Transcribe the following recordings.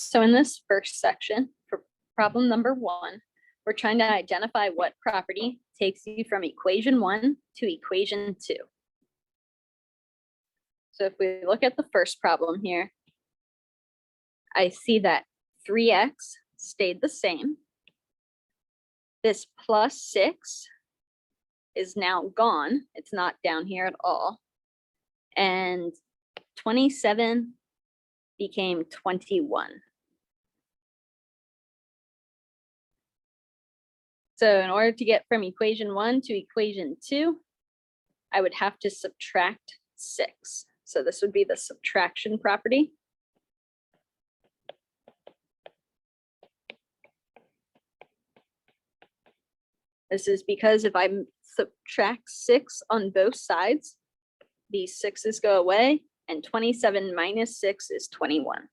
So in this first section, for problem number 1, we're trying to identify what property takes you from equation 1 to equation 2. So if we look at the first problem here, I see that 3x stayed the same. This plus 6 is now gone. It's not down here at all. And 27 became 21. So in order to get from equation 1 to equation 2, I would have to subtract 6. So this would be the subtraction property. This is because if I subtract 6 on both sides, these 6's go away, and 27 minus 6 is 21.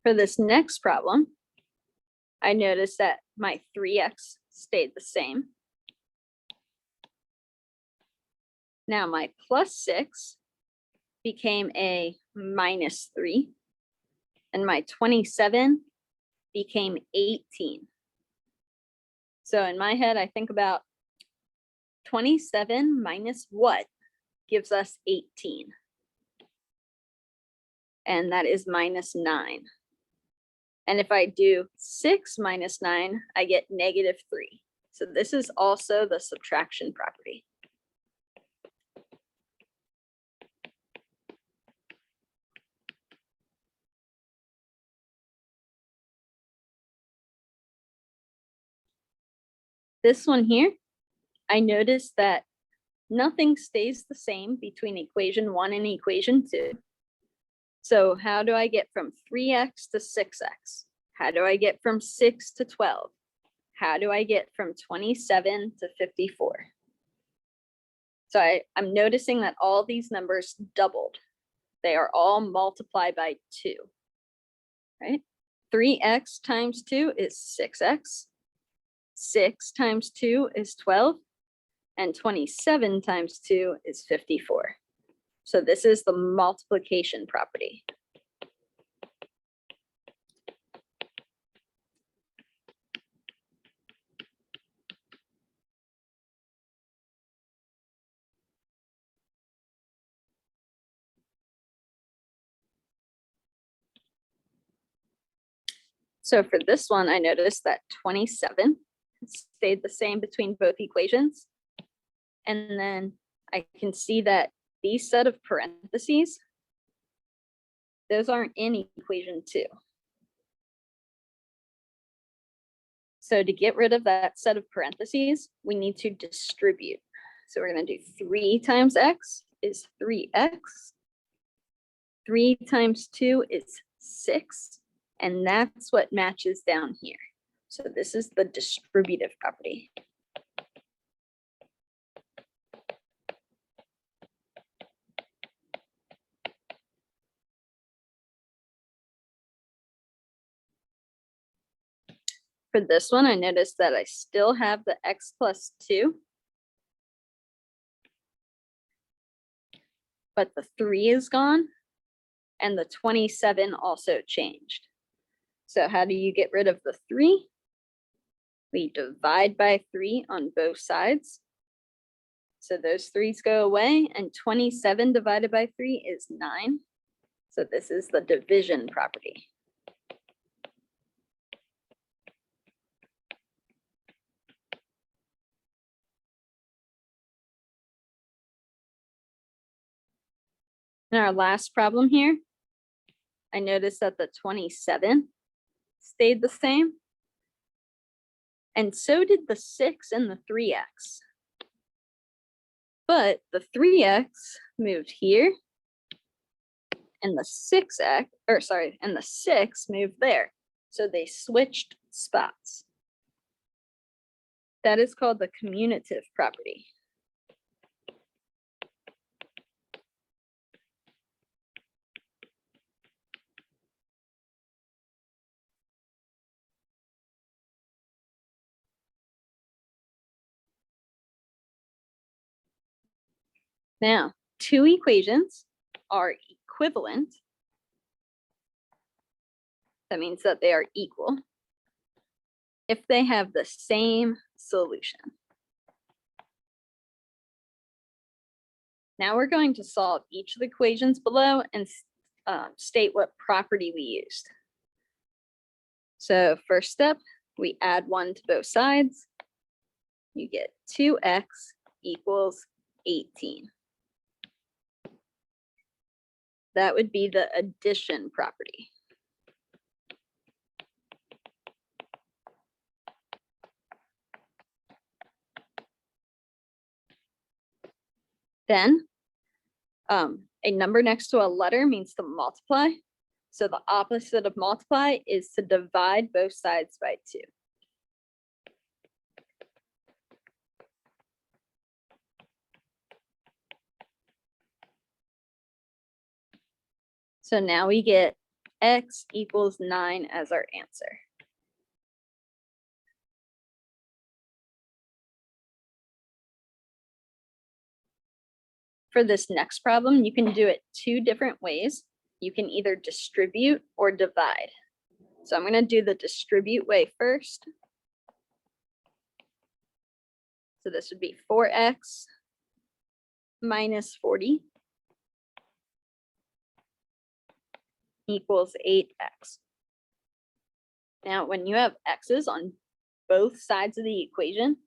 For this next problem, I noticed that my 3x stayed the same. Now my plus 6 became a minus 3, and my 27 became 18. So in my head, I think about 27 minus what gives us 18? And that is minus 9. And if I do 6 minus 9, I get negative 3. So this is also the subtraction property. This one here, I noticed that nothing stays the same between equation 1 and equation 2. So how do I get from 3x to 6x? How do I get from 6 to 12? How do I get from 27 to 54? So I'm noticing that all these numbers doubled. They are all multiplied by 2, right? 3x times 2 is 6x. 6 times 2 is 12. And 27 times 2 is 54. So this is the multiplication property. So for this one, I noticed that 27 stayed the same between both equations. And then I can see that these set of parentheses, those aren't in equation 2. So to get rid of that set of parentheses, we need to distribute. So we're going to do 3 times x is 3x. 3 times 2 is 6. And that's what matches down here. So this is the distributive property. For this one, I noticed that I still have the x plus 2. But the 3 is gone. And the 27 also changed. So how do you get rid of the 3? We divide by 3 on both sides. So those 3's go away, and 27 divided by 3 is 9. So this is the division property. In our last problem here, I noticed that the 27 stayed the same. And so did the 6 and the 3x. But the 3x moved here. And the 6x, and the 6 moved there. So they switched spots. That is called the commutative property. Now, 2 equations are equivalent, that means that they are equal, if they have the same solution. Now we're going to solve each of the equations below and state what property we used. So first step, we add 1 to both sides. You get 2x equals 18. That would be the addition property. Then a number next to a letter means to multiply. So the opposite of multiply is to divide both sides by 2. So now we get x equals 9 as our answer. For this next problem, you can do it 2 different ways. You can either distribute or divide. So I'm going to do the distribute way first. So this would be 4x minus 40 equals 8x. Now, when you have x's on both sides of the equation,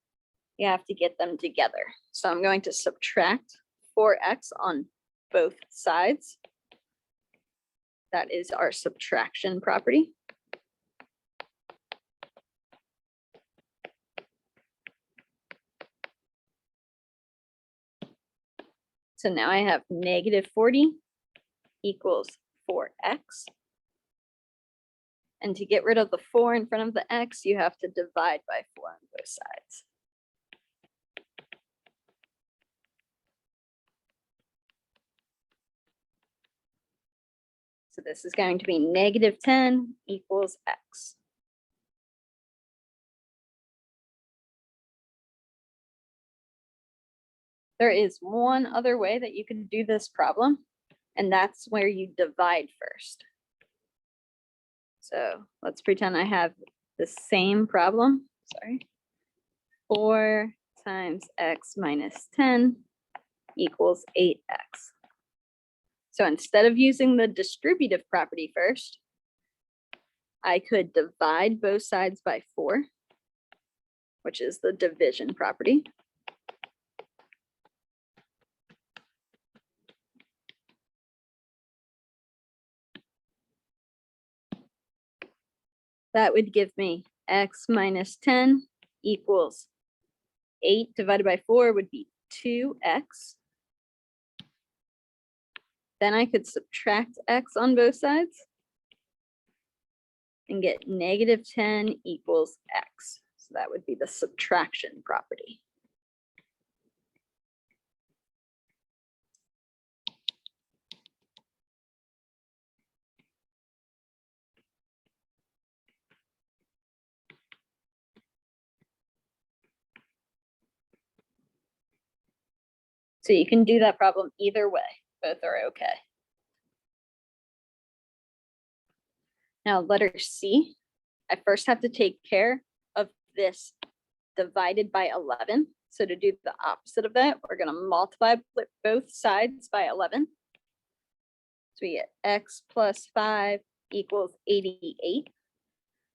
you have to get them together. So I'm going to subtract 4x on both sides. That is our subtraction property. So now I have negative 40 equals 4x. And to get rid of the 4 in front of the x, you have to divide by 4 on both sides. So this is going to be negative 10 equals x. There is one other way that you can do this problem, and that's where you divide first. So let's pretend I have the same problem, sorry. 4 times x minus 10 equals 8x. So instead of using the distributive property first, I could divide both sides by 4, which is the division property. That would give me x minus 10 equals 8 divided by 4 would be 2x. Then I could subtract x on both sides and get negative 10 equals x. So that would be the subtraction property. So you can do that problem either way. Both are okay. Now, letter C, I first have to take care of this divided by 11. So to do the opposite of that, we're going to multiply both sides by 11. So we get x plus 5 equals 88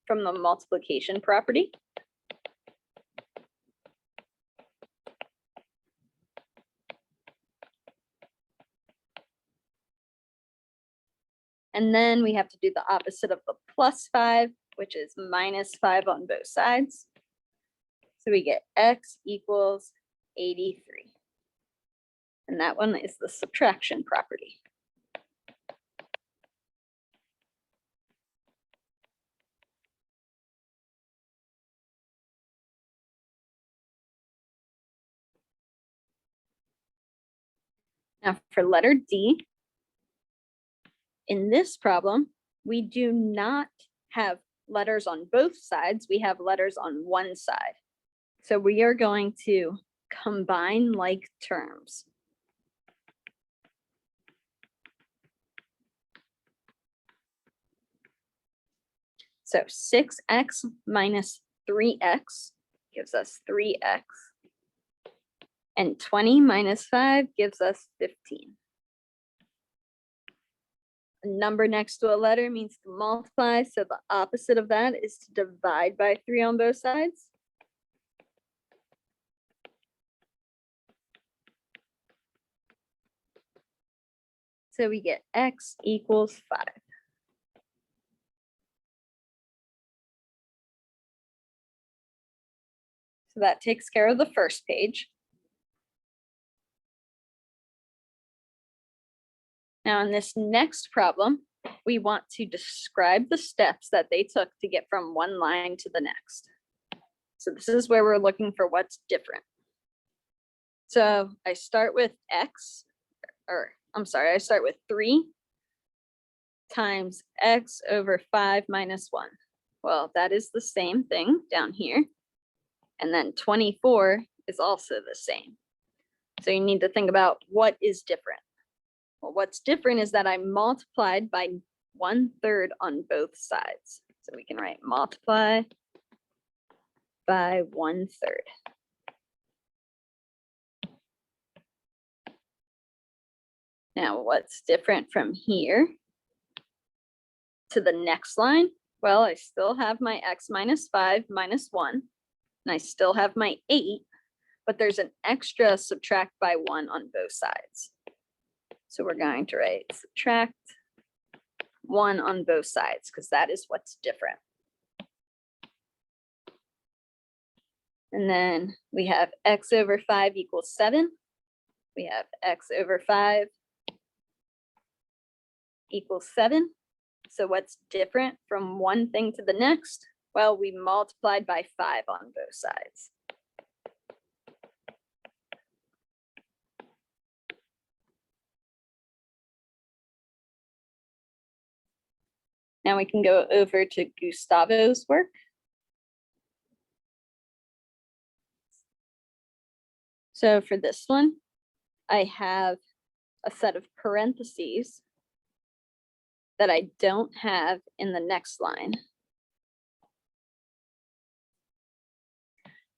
from the multiplication property. And then we have to do the opposite of the plus 5, which is minus 5 on both sides. So we get x equals 83. And that one is the subtraction property. Now for letter D, in this problem, we do not have letters on both sides. We have letters on one side. So we are going to combine like terms. So 6x minus 3x gives us 3x. And 20 minus 5 gives us 15. A number next to a letter means to multiply, so the opposite of that is to divide by 3 on both sides. So we get x equals 5. So that takes care of the first page. Now in this next problem, we want to describe the steps that they took to get from one line to the next. So this is where we're looking for what's different. So I start with x, or I'm sorry, I start with 3 times x over 5 minus 1. Well, that is the same thing down here. And then 24 is also the same. So you need to think about what is different. Well, what's different is that I multiplied by 1/3 on both sides. So we can write multiply by 1/3. Now, what's different from here to the next line? Well, I still have my x minus 5 minus 1, and I still have my 8, but there's an extra subtract by 1 on both sides. So we're going to write subtract 1 on both sides, because that is what's different. And then we have x over 5 equals 7. We have x over 5 equals 7. So what's different from one thing to the next? Well, we multiplied by 5 on both sides. Now we can go over to Gustavo's work. So for this one, I have a set of parentheses that I don't have in the next line.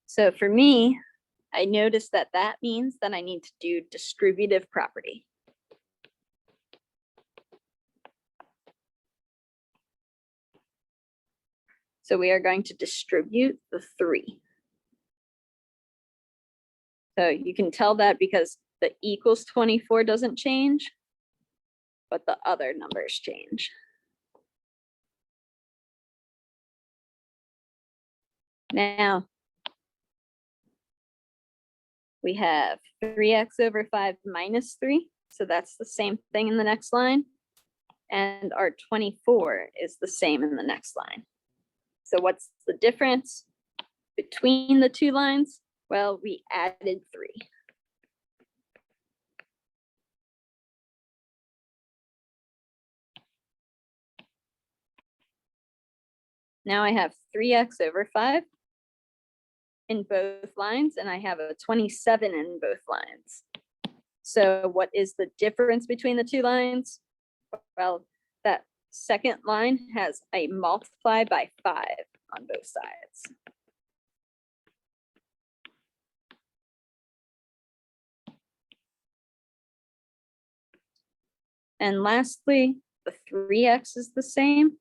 So for me, I noticed that that means that I need to do distributive property. So we are going to distribute the 3. So you can tell that because the equals 24 doesn't change, but the other numbers change. Now, we have 3x over 5 minus 3. So that's the same thing in the next line. And our 24 is the same in the next line. So what's the difference between the two lines? Well, we added 3. Now I have 3x over 5 in both lines, and I have a 27 in both lines. So what is the difference between the two lines? Well, that second line has a multiply by 5 on both sides. And lastly, the 3x is the same.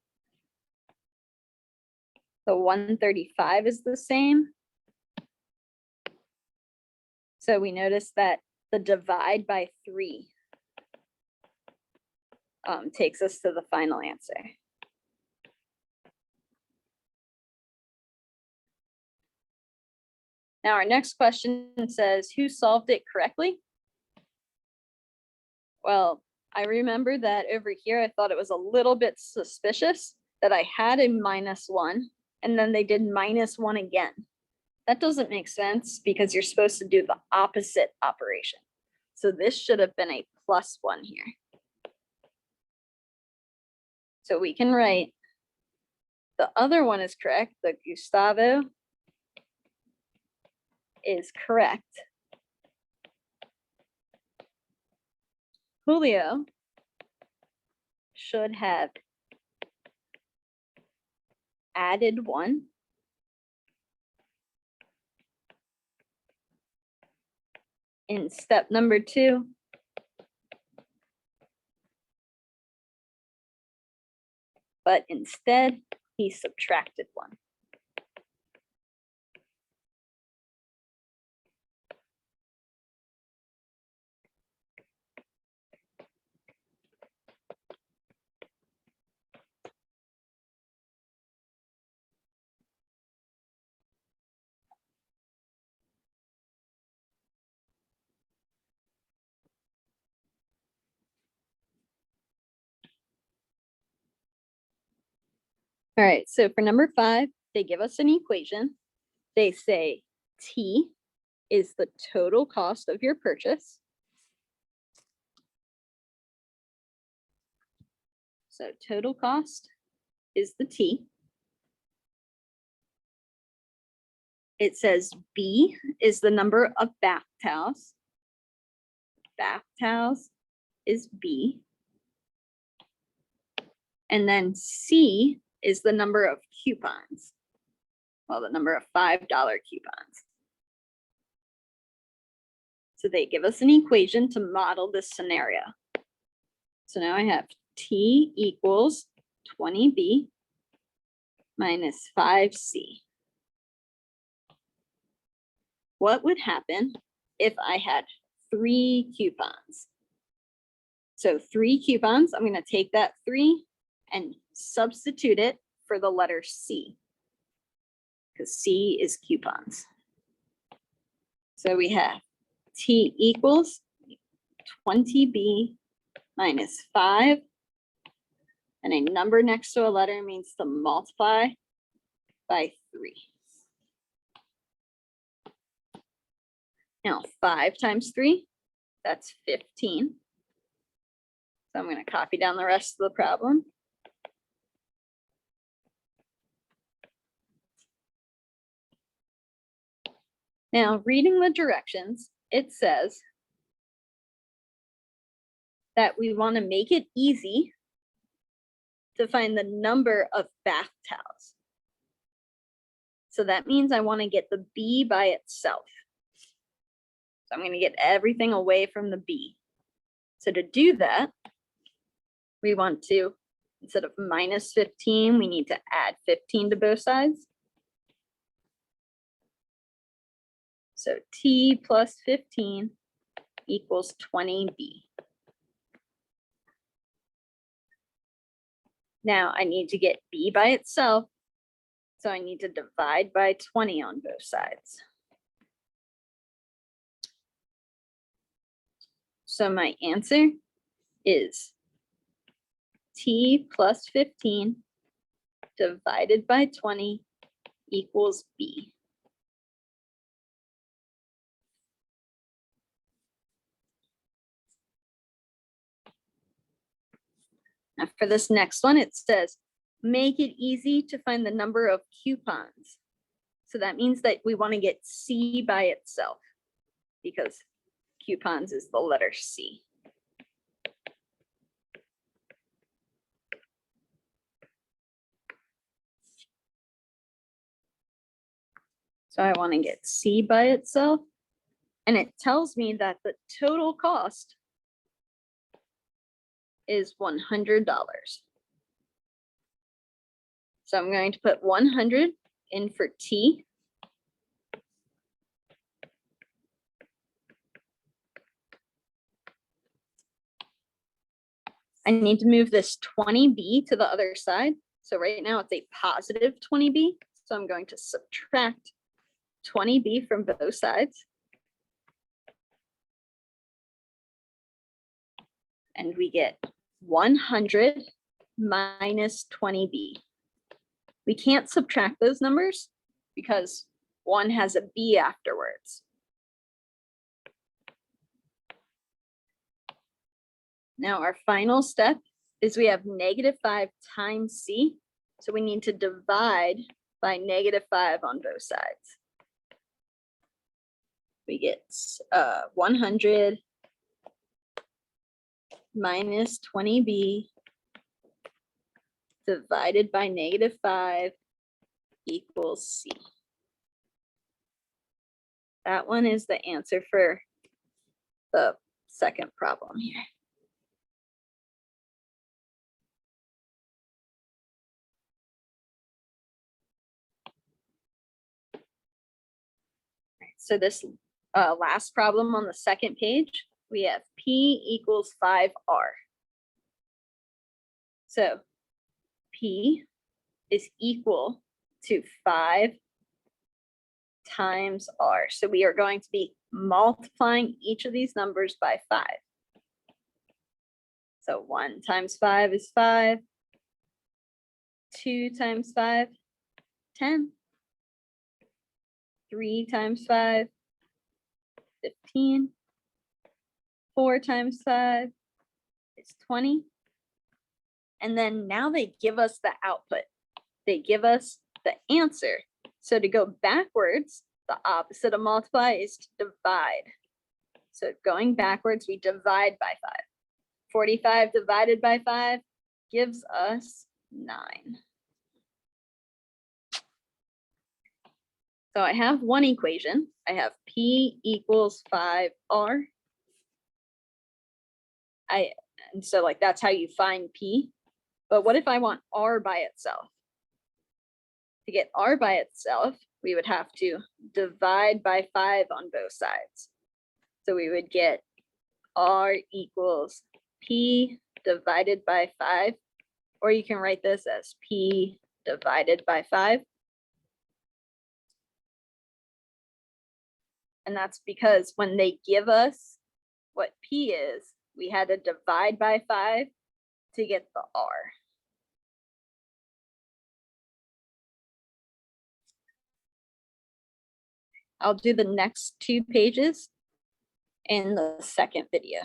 The 135 is the same. So we notice that the divide by 3 takes us to the final answer. Now our next question says, who solved it correctly? Well, I remember that over here, I thought it was a little bit suspicious that I had a -1 and then they did -1 again. That doesn't make sense because you're supposed to do the opposite operation. So this should have been a +1 here. So we can write the other one is correct. The Gustavo is correct. Julio should have added 1. In step number 2, but instead he subtracted 1. All right, so for number 5, they give us an equation. They say T is the total cost of your purchase. So total cost is the T. It says B is the number of bath towels. Bath towels is B. And then C is the number of coupons. Well, the number of $5 coupons. So they give us an equation to model this scenario. So now I have T equals 20B minus 5C. What would happen if I had 3 coupons? So 3 coupons, I'm going to take that 3 and substitute it for the letter C, because C is coupons. So we have T equals 20B minus 5, and a number next to a letter means to multiply by 3. Now 5 times 3, that's 15. So I'm going to copy down the rest of the problem. Now, reading the directions, it says that we want to make it easy to find the number of bath towels. So that means I want to get the B by itself. So I'm going to get everything away from the B. So to do that, we want to, instead of minus 15, we need to add 15 to both sides. So T plus 15 equals 20B. Now I need to get B by itself, so I need to divide by 20 on both sides. So my answer is T plus 15 divided by 20 equals B. Now for this next one, it says, make it easy to find the number of coupons. So that means that we want to get C by itself, because coupons is the letter C. So I want to get C by itself, and it tells me that the total cost is $100. So I'm going to put 100 in for T. I need to move this 20B to the other side. So right now it's a positive 20B. So I'm going to subtract 20B from both sides. And we get 100 minus 20B. We can't subtract those numbers because one has a B afterwards. Now our final step is we have -5 times C. So we need to divide by -5 on both sides. We get 100 minus 20B divided by -5 equals C. That one is the answer for the second problem here. So this last problem on the second page, we have P equals 5R. So P is equal to 5 times R. So we are going to be multiplying each of these numbers by 5. So 1 times 5 is 5. 2 times 5, 10. 3 times 5, 15. 4 times 5 is 20. And then now they give us the output. They give us the answer. So to go backwards, the opposite of multiply is to divide. So going backwards, we divide by 5. 45 divided by 5 gives us 9. So I have one equation. I have P equals 5R. And so like that's how you find P. But what if I want R by itself? To get R by itself, we would have to divide by 5 on both sides. So we would get R equals P divided by 5, or you can write this as P divided by 5. And that's because when they give us what P is, we had to divide by 5 to get the R. I'll do the next 2 pages in the second video.